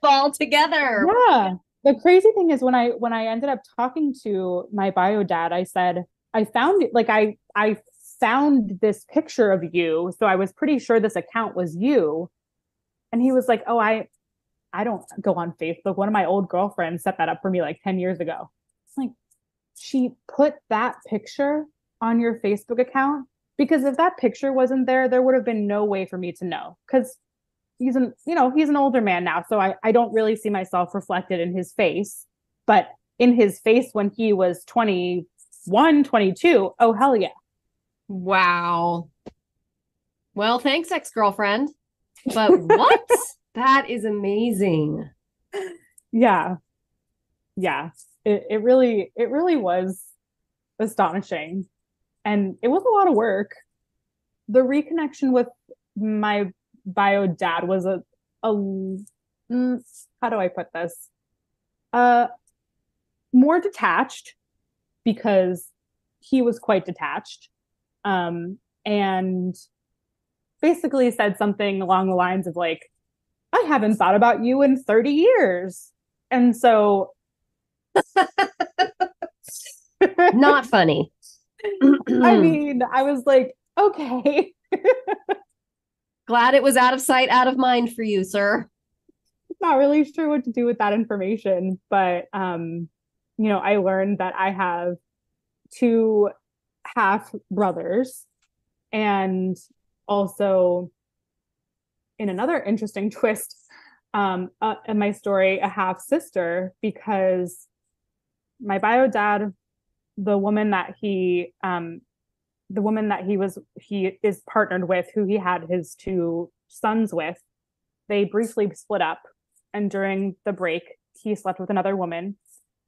fall together. Yeah. The crazy thing is when I ended up talking to my bio dad, I said, I found it. Like I found this picture of you. So I was pretty sure this account was you. And he was like, oh, I don't go on Facebook. One of my old girlfriends set that up for me like 10 years ago. It's like, she put that picture on your Facebook account? Because if that picture wasn't there, there would have been no way for me to know. Because he's an older man now. So I don't really see myself reflected in his face. But in his face when he was 21, 22, oh, hell yeah. Wow. Well, thanks, ex-girlfriend. But what? That is amazing. Yeah. Yeah. It really was astonishing. And it was a lot of work. The reconnection with my bio dad was how do I put this? More detached, because he was quite detached. And basically said something along the lines of like, I haven't thought about you in 30 years. And so not funny. I mean, I was like, okay. Glad it was out of sight, out of mind for you, sir. Not really sure what to do with that information, but I learned that I have 2 half brothers And also, in another interesting twist, in my story, a half sister, because my bio dad, the woman that he is partnered with, who he had his two sons with, they briefly split up. And during the break, he slept with another woman.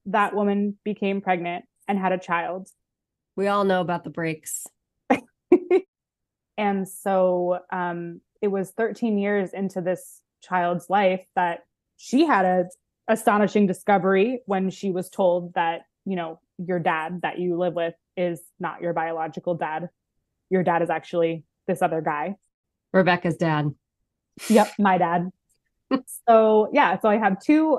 That woman became pregnant and had a child. We all know about the breaks. And so it was 13 years into this child's life that she had a astonishing discovery when she was told that, your dad that you live with is not your biological dad. Your dad is actually this other guy. Rebecca's dad. Yep, my dad. So yeah, so I have two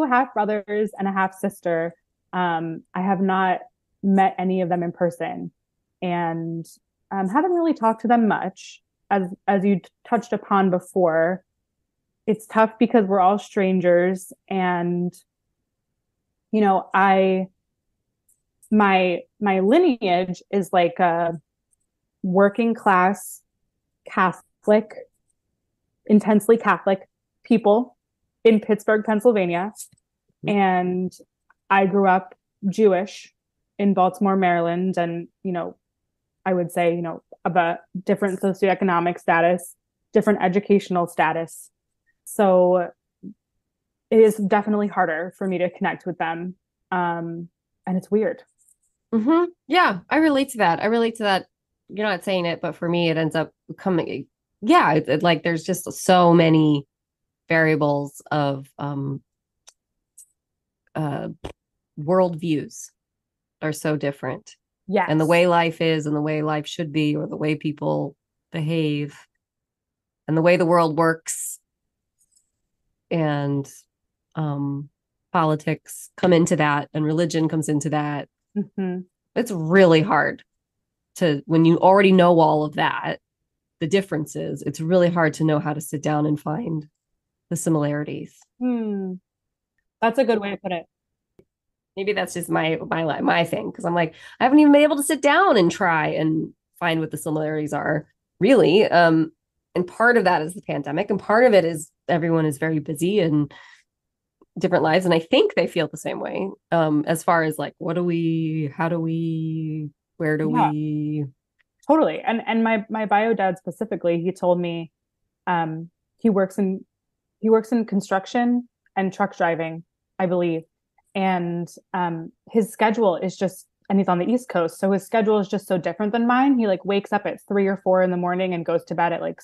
half brothers and a half sister. I have not met any of them in person, and haven't really talked to them much. As you touched upon before, it's tough because we're all strangers, and my lineage is like a working class Catholic, intensely Catholic people in Pittsburgh, Pennsylvania. And I grew up Jewish in Baltimore, Maryland. And, I would say, of a different socioeconomic status, different educational status. So it is definitely harder for me to connect with them. And it's weird. Mm-hmm. Yeah, I relate to that. You're not saying it, but for me, it ends up coming. Yeah, like there's just so many variables of worldviews are so different. Yes. And the way life is and the way life should be, or the way people behave and the way the world works and politics come into that, and religion comes into that. Mm-hmm. It's really hard when you already know all of that, the differences, it's really hard to know how to sit down and find the similarities. That's a good way to put it. Maybe that's just my thing, because I'm like, I haven't even been able to sit down and try and find what the similarities are, really. And part of that is the pandemic, and part of it is everyone is very busy and different lives, and I think they feel the same way. As far as like, how do we, where do we? Totally. And my bio dad specifically, he told me he works in construction and truck driving, I believe. And his schedule is just, and he's on the East Coast, so his schedule is just so different than mine. He like wakes up at 3 or 4 in the morning and goes to bed at like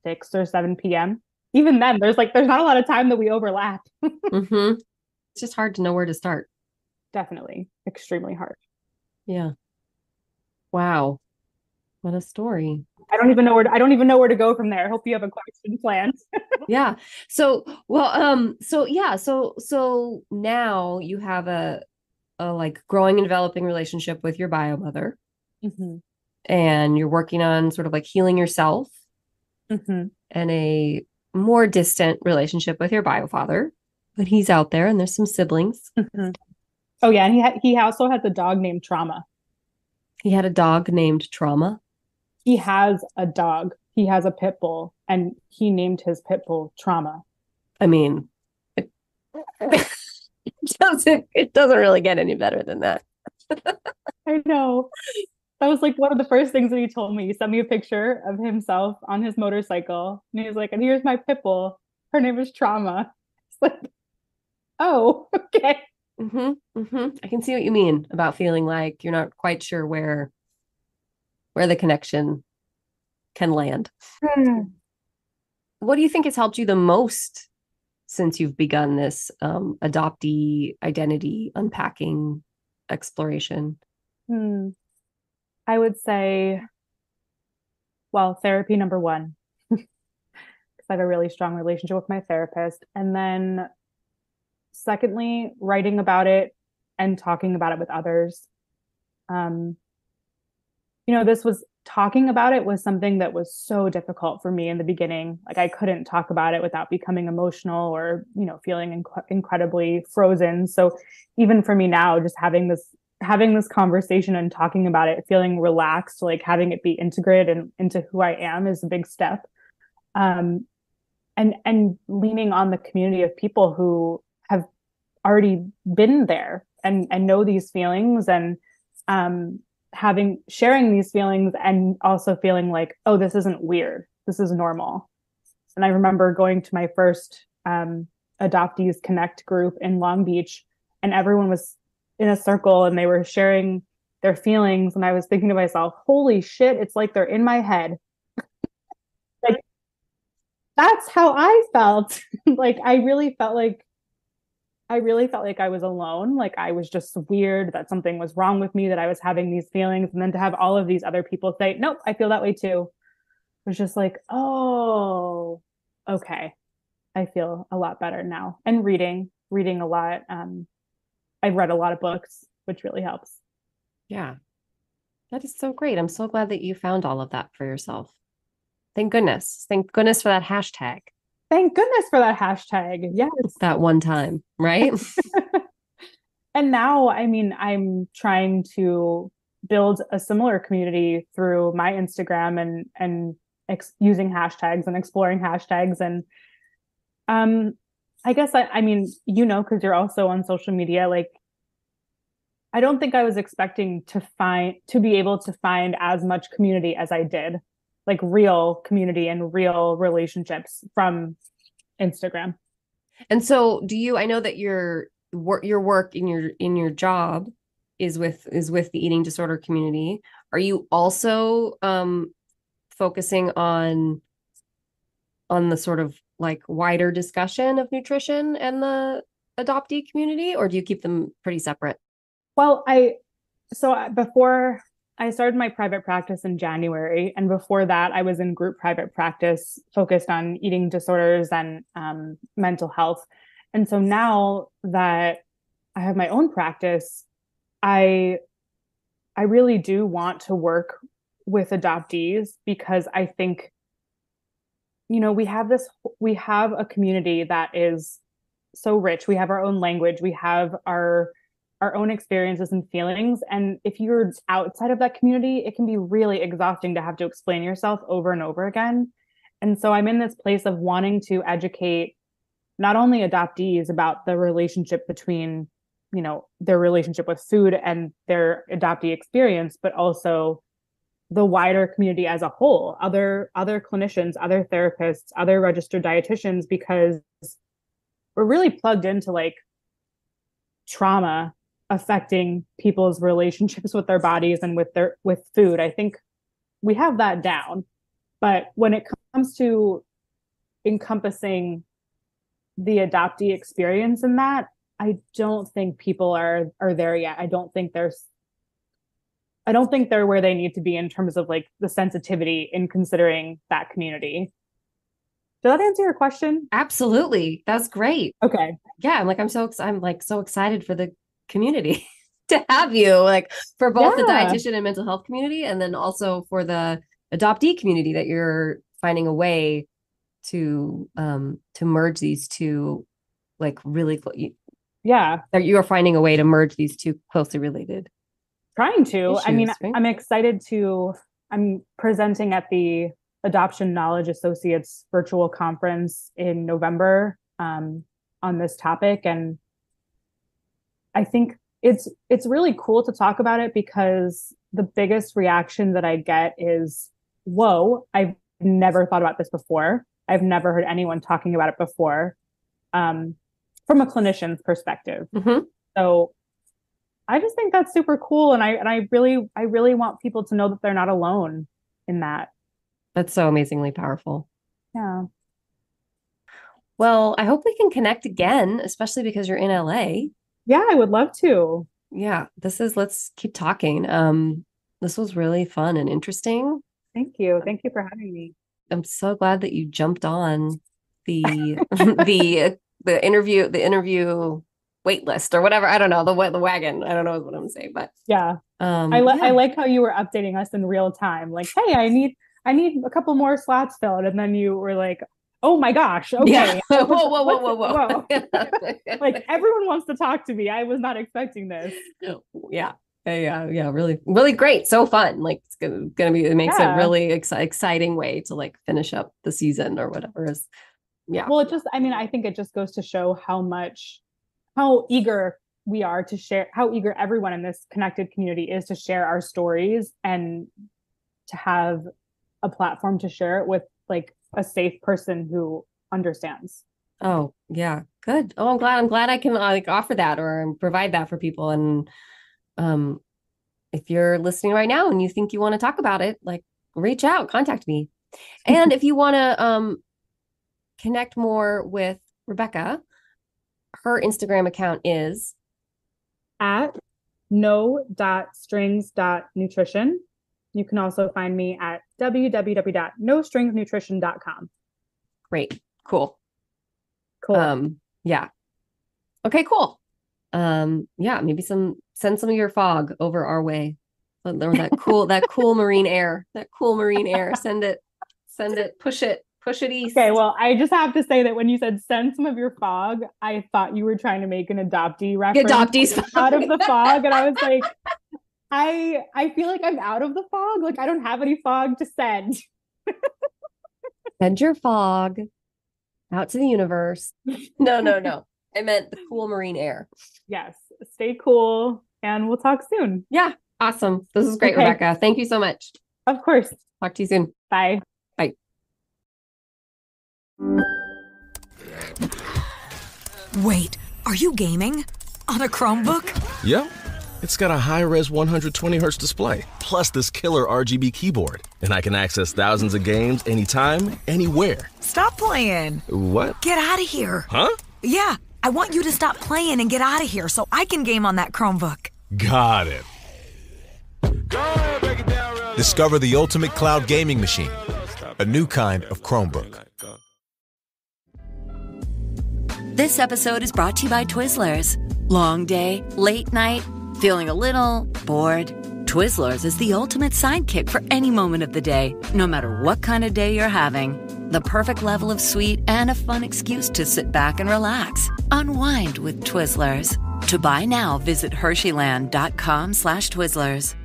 6 or 7 p.m. Even then, there's not a lot of time that we overlap. Mm-hmm. It's just hard to know where to start. Definitely. Extremely hard. Yeah. Wow. What a story. I don't even know where to go from there. I hope you have a question planned. Yeah. So now you have a like growing and developing relationship with your bio mother. Mm-hmm. And you're working on sort of like healing yourself. Mm-hmm. And a more distant relationship with your bio father, but he's out there, and there's some siblings. Mm-hmm. Oh yeah, and he also has a dog named Trauma. He had a dog named Trauma. He has a dog. He has a pit bull, and he named his pit bull Trauma. I mean, it doesn't really get any better than that. I know. That was like one of the first things that he told me. He sent me a picture of himself on his motorcycle, and he was like, "And here's my pit bull. Her name is Trauma." It's like, oh, okay. Mm-hmm, mm-hmm. I can see what you mean about feeling like you're not quite sure where the connection can land. What do you think has helped you the most since you've begun this adoptee identity unpacking exploration? I would say, well, therapy number one, because I have a really strong relationship with my therapist. And then secondly, writing about it and talking about it with others. Talking about it was something that was so difficult for me in the beginning. Like I couldn't talk about it without becoming emotional or, feeling incredibly frozen. So even for me now, just having this having this conversation and talking about it, feeling relaxed, like having it be integrated into who I am is a big step. Um, and leaning on the community of people who have already been there and know these feelings, and sharing these feelings, and also feeling like, oh, this isn't weird, this is normal. And I remember going to my first Adoptees Connect group in Long Beach, and everyone was in a circle and they were sharing their feelings, and I was thinking to myself, holy shit, it's like they're in my head. Like, that's how I felt. Like I really felt like I was alone. Like I was just weird, that something was wrong with me, that I was having these feelings. And then to have all of these other people say, nope, I feel that way too. It was just like, oh, okay. I feel a lot better now. And reading a lot. I've read a lot of books, which really helps. Yeah. That is so great. I'm so glad that you found all of that for yourself. Thank goodness. Thank goodness for that hashtag. Thank goodness for that hashtag. Yes. That one time, right? And now, I mean, I'm trying to build a similar community through my Instagram and using hashtags and exploring hashtags. And I guess I mean, because you're also on social media, like I don't think I was expecting to be able to find as much community as I did, like real community and real relationships from Instagram. And so I know that your work in your job is with the eating disorder community. Are you also focusing on the sort of like wider discussion of nutrition and the adoptee community, or do you keep them pretty separate? Well, before I started my private practice in January, and before that, I was in group private practice focused on eating disorders and mental health. And so now that I have my own practice, I really do want to work with adoptees, because I think, we have a community that is so rich. We have our own language. We have our own experiences and feelings. And if you're outside of that community, it can be really exhausting to have to explain yourself over and over again. And so I'm in this place of wanting to educate not only adoptees about the relationship between, their relationship with food and their adoptee experience, but also the wider community as a whole, other clinicians, other therapists, other registered dietitians, because we're really plugged into like trauma affecting people's relationships with their bodies and with food. I think we have that down. But when it comes to encompassing the adoptee experience in that, I don't think people are there yet. I don't think they're where they need to be in terms of like the sensitivity in considering that community. Did that answer your question? Absolutely. That's great. Okay. Yeah. I'm so excited for the community to have you, like for both the dietitian and mental health community, and then also for the adoptee community, that you're finding a way to merge these two, like really that you are finding a way to merge these two closely related trying to issues, I mean, right? I'm excited I'm presenting at the Adoption Knowledge Associates virtual conference in November on this topic. And I think it's really cool to talk about it, because the biggest reaction that I get is, whoa, I've never thought about this before. I've never heard anyone talking about it before, from a clinician's perspective. Mm-hmm. So I just think that's super cool. And I really want people to know that they're not alone in that. That's so amazingly powerful. Yeah. Well, I hope we can connect again, especially because you're in LA. Yeah, I would love to. Yeah, let's keep talking. This was really fun and interesting. Thank you. Thank you for having me. I'm so glad that you jumped on the the interview wait list or whatever. I don't know, the wagon. I don't know what I'm gonna say, but yeah. I like how you were updating us in real time. Like, hey, I need a couple more slots filled, and then you were like, oh my gosh, okay. Yeah. Whoa. Like everyone wants to talk to me. I was not expecting this. Yeah. Yeah. Really, really great. So fun. Like it's gonna be. It makes it Yeah. really exciting way to like finish up the season or whatever is. Yeah. Well, I think it just goes to show how eager we are to share, how eager everyone in this connected community is to share our stories and to have a platform to share it with like a safe person who understands. Oh, yeah. Good. Oh, I'm glad I can like offer that or provide that for people. And um, if you're listening right now and you think you want to talk about it, like reach out, contact me. And if you want to connect more with Rebecca, her Instagram account is At no.strings.nutrition. You can also find me at www.nostringsnutrition.com. great. Cool. Cool. Yeah. Okay, cool. Yeah, maybe send some of your fog over our way. Or that cool marine air. That cool marine air. Send it, push it east. Okay, well, I just have to say that when you said send some of your fog, I thought you were trying to make an adoptee reference. Adoptees Out of the fog. And I was like, I feel like I'm out of the fog. Like I don't have any fog to send. Send your fog out to the universe. No. I meant the cool marine air. Yes. Stay cool and we'll talk soon. Yeah. Awesome. This is great, okay. Rebecca. Thank you so much. Of course. Talk to you soon. Bye. Bye. Wait, are you gaming? On a Chromebook? Yep. It's got a high-res 120Hz display, plus this killer RGB keyboard. And I can access thousands of games anytime, anywhere. Stop playing. What? Get out of here. Huh? Yeah, I want you to stop playing and get out of here so I can game on that Chromebook. Got it. Discover the ultimate cloud gaming machine. A new kind of Chromebook. This episode is brought to you by Twizzlers. Long day, late night, feeling a little bored? Twizzlers is the ultimate sidekick for any moment of the day, no matter what kind of day you're having. The perfect level of sweet and a fun excuse to sit back and relax. Unwind with Twizzlers. To buy now, visit Hersheyland.com/Twizzlers.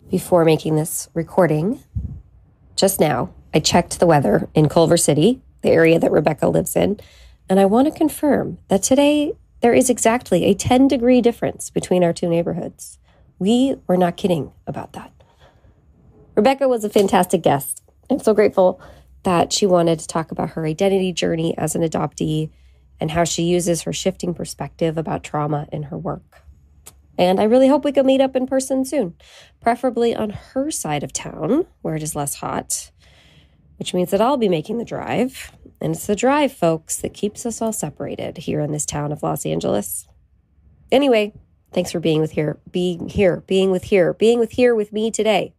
Before making this recording, just now, I checked the weather in Culver City, the area that Rebecca lives in, and I want to confirm that today there is exactly a 10-degree difference between our two neighborhoods. We were not kidding about that. Rebecca was a fantastic guest. I'm so grateful that she wanted to talk about her identity journey as an adoptee and how she uses her shifting perspective about trauma in her work. And I really hope we can meet up in person soon, preferably on her side of town where it is less hot, which means that I'll be making the drive. And it's the drive, folks, that keeps us all separated here in this town of Los Angeles. Anyway, thanks for being with me today.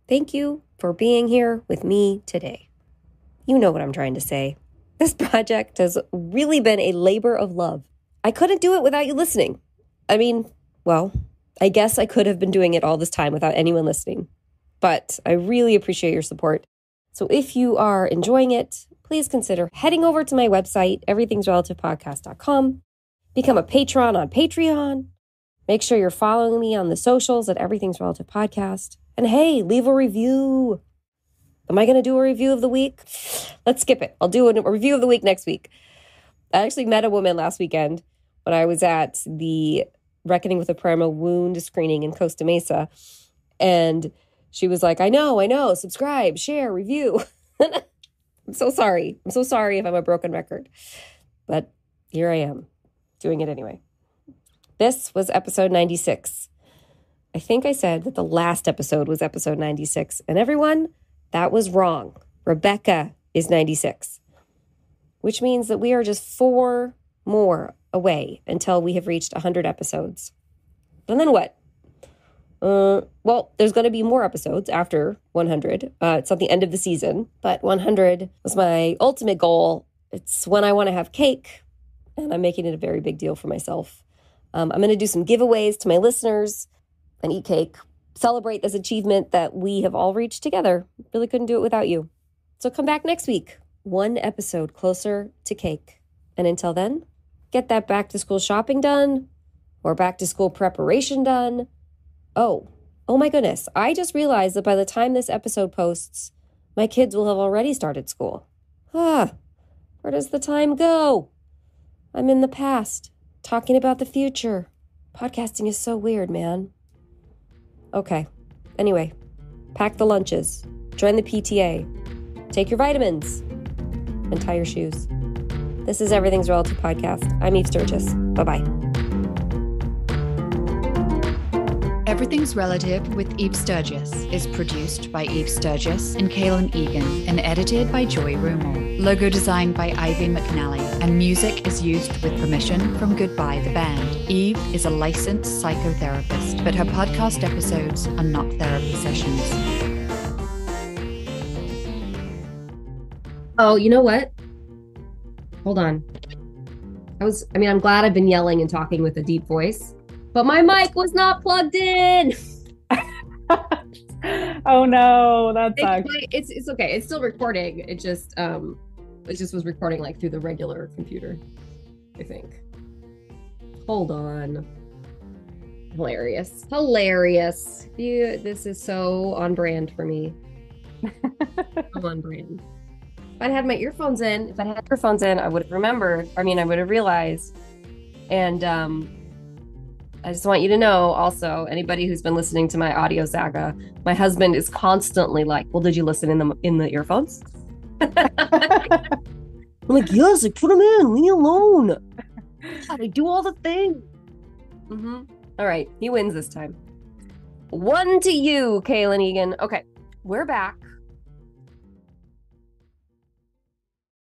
Thank you for being here with me today. You know what I'm trying to say. This project has really been a labor of love. I couldn't do it without you listening. I mean, well, I guess I could have been doing it all this time without anyone listening. But I really appreciate your support. So if you are enjoying it, please consider heading over to my website, everythingsrelativepodcast.com. Become a patron on Patreon. Make sure you're following me on the socials at Everything's Relative Podcast. And hey, leave a review. Am I going to do a review of the week? Let's skip it. I'll do a review of the week next week. I actually met a woman last weekend when I was at the Reckoning with a Primal Wound screening in Costa Mesa. And she was like, I know, subscribe, share, review. I'm so sorry. I'm so sorry if I'm a broken record. But here I am, doing it anyway. This was episode 96. I think I said that the last episode was episode 96. And everyone, that was wrong. Rebecca is 96. Which means that we are just 4 more away until we have reached 100 episodes. And then what? Well, there's going to be more episodes after 100. It's not the end of the season, but 100 was my ultimate goal. It's when I want to have cake, and I'm making it a very big deal for myself. I'm going to do some giveaways to my listeners and eat cake. Celebrate this achievement that we have all reached together. Really couldn't do it without you. So come back next week, 1 episode closer to cake. And until then, get that back to school shopping done, or back to school preparation done. Oh my goodness. I just realized that by the time this episode posts, my kids will have already started school. Where does the time go? I'm in the past, talking about the future. Podcasting is so weird, man. Okay. Anyway, pack the lunches, join the PTA, take your vitamins, and tie your shoes. This is Everything's Relative Podcast. I'm Eve Sturgis. Bye-bye. Everything's Relative with Eve Sturgis is produced by Eve Sturgis and Kaylin Egan and edited by Joy Rumel. Logo designed by Ivy McNally, and music is used with permission from Goodbye the Band. Eve is a licensed psychotherapist, but her podcast episodes are not therapy sessions. Oh, you know what? Hold on. I'm glad I've been yelling and talking with a deep voice, but my mic was not plugged in. Oh no, that sucks. It's okay. It's still recording. It just was recording like through the regular computer, I think. Hold on. Hilarious. This is so on brand for me. So on brand. If I'd had my earphones in, I would have remembered. I would have realized. And I just want you to know also, anybody who's been listening to my audio saga, my husband is constantly like, well, did you listen in the earphones? I'm like, yes, I put them in, leave me alone. God, I do all the things. All right, he wins this time. 1-0, Kaylin Egan. Okay, we're back.